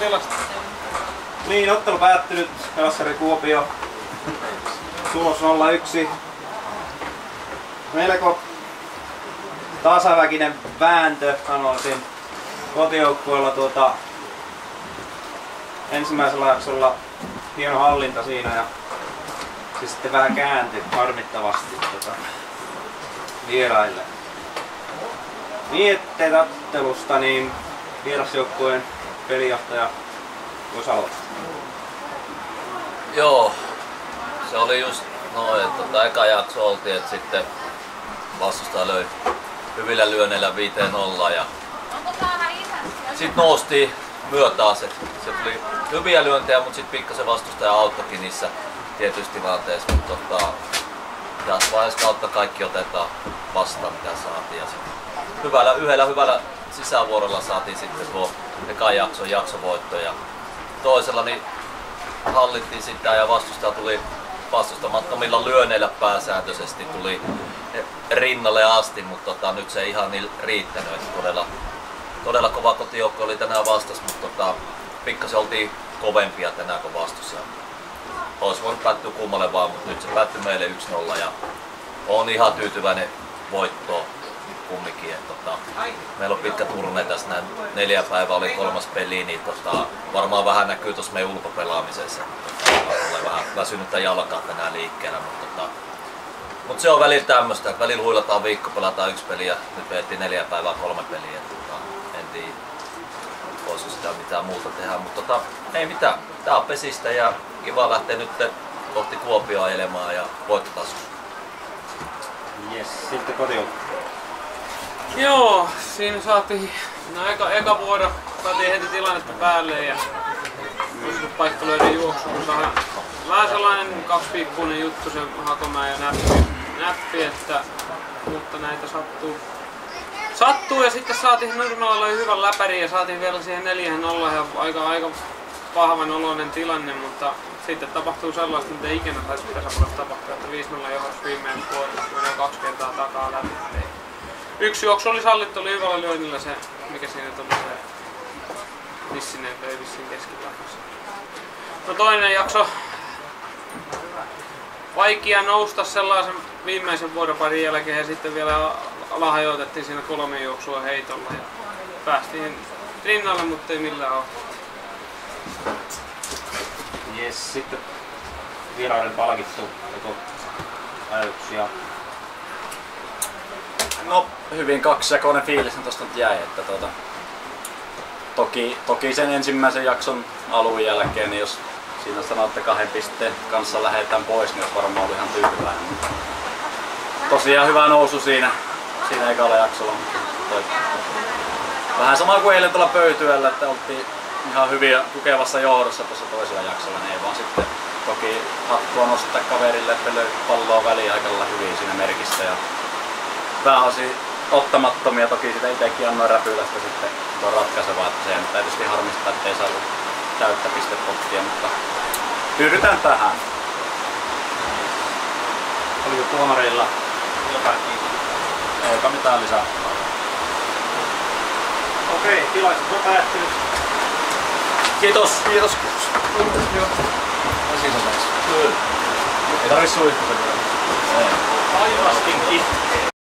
tilasta? Niin, ottelu päättynyt. Kassari Kuopio. Tulos 0-1. Melko tasaväkinen vääntö, sanoisin. Kotijoukkueella ensimmäisellä jaksolla hieno hallinta siinä ja se sitten vähän kääntyi harmittavasti vieraille. Mietteet ottelusta, niin vierasjoukkueen pelijohtaja voisi aloittaa. Joo, se oli just noin, että eka jakso oltiin, että sitten vastustaja löi hyvillä lyönneillä 5-0 ja sitten noustiin myötaas, että se tuli hyviä lyöntejä, mutta sitten pikkasen vastustaja auttoikin niissä tietyissä tilanteissa, mutta jatkuvaiheessa kautta kaikki otetaan vastaan mitä saatiin ja sitten yhdellä hyvällä sisävuorolla saatiin sitten tuo ekan jaksovoitto ja toisella niin hallittiin sitä ja vastustaja tuli vastustamattomilla lyönneillä pääsääntöisesti tuli rinnalle asti, mutta nyt se ei ihan niin riittänyt, että todella kova kotijoukko oli tänään vastas, mutta pikkasen oltiin kovempia tänään kuin vastus ja olisi voinut päättyä kummalle vaan, mutta nyt se päättyi meille 1-0 ja olen ihan tyytyväinen voittoon kumminkin. Meillä on pitkä turne tässä, näin 4 päivää oli 3. peli, niin varmaan vähän näkyy tuossa meidän ulkopelaamisessa. Tulee vähän väsynyttä jalkaa tänään liikkeellä, mutta se on välillä tämmöistä, että välillä huilataan viikko, pelataan 1 peli ja nyt veettiin 4 päivää 3 peliä. En tiedä, voisiko sitä mitään muuta tehdä, mutta ei mitään. Tää on pesistä ja kiva lähteä nyt kohti Kuopioa ajelemaan ja voittotasoa. Jes, sitten kotijoukko. Joo, siinä saatiin eka vuoro saatiin heti tilannetta päälle ja paikkaloiden juoksu. Vähän sellainen 2-piippuinen juttu se Hakomäen ja näppi, mutta näitä sattuu ja sitten saatiin Nurmella oli hyvän läpärin ja saatiin vielä siihen 4-0 ja aika vahvan oloinen tilanne, mutta sitten tapahtuu sellaista, mitä ei ikinä saisi pesäpallossa tapahtua, että 5-0 johdossa viimeinen puolella, menee 2 kertaa takaa läpi. Yksi juoksu oli sallittu, oli hyvällä lyönnillä se, mikä siinä tuli se Nissinen löi vissiin keskipäässä. No toinen jakso, vaikea nousta sellaisen viimeisen vuoroparin jälkeen ja sitten vielä alahajoitettiin siinä 3 juoksua heitolla ja päästiin rinnalle, mutta ei millään ole. Jes, sitten vieraiden palkittu ajatuksia. No hyvin kaksijakoinen fiilis tosta nyt jäi, että toki sen ensimmäisen jakson alun jälkeen, niin jos siinä sanoo, että 2 pisteen kanssa lähdetään pois, niin olisi varmaan ollut ihan tyytyväinen. Tosiaan hyvä nousu siinä ekalla jaksolla, mutta vähän sama kuin eilen tuolla Pöytyällä, että oltiin ihan hyviä tukevassa johdossa tuossa toisella jaksolla, niin ei vaan sitten toki hattua nostaa kaverille, että löi palloa väliin aika hyvin siinä merkissä ja pääosin ottamattomia, toki sitä itsekin annoin räpylästä sitten tuo ratkaisevaa, että se tietysti harmistaa, ettei saanut täyttä pistepottia, mutta tyydytään tähän. Oliko tuomareilla jotain? Eikä mitään lisää. Okei, tilaisuus on päättynyt. Kiitos. Kiitos. Joo. Siinä on näissä. Ei tarvitse suihkuta. Aivan itkee.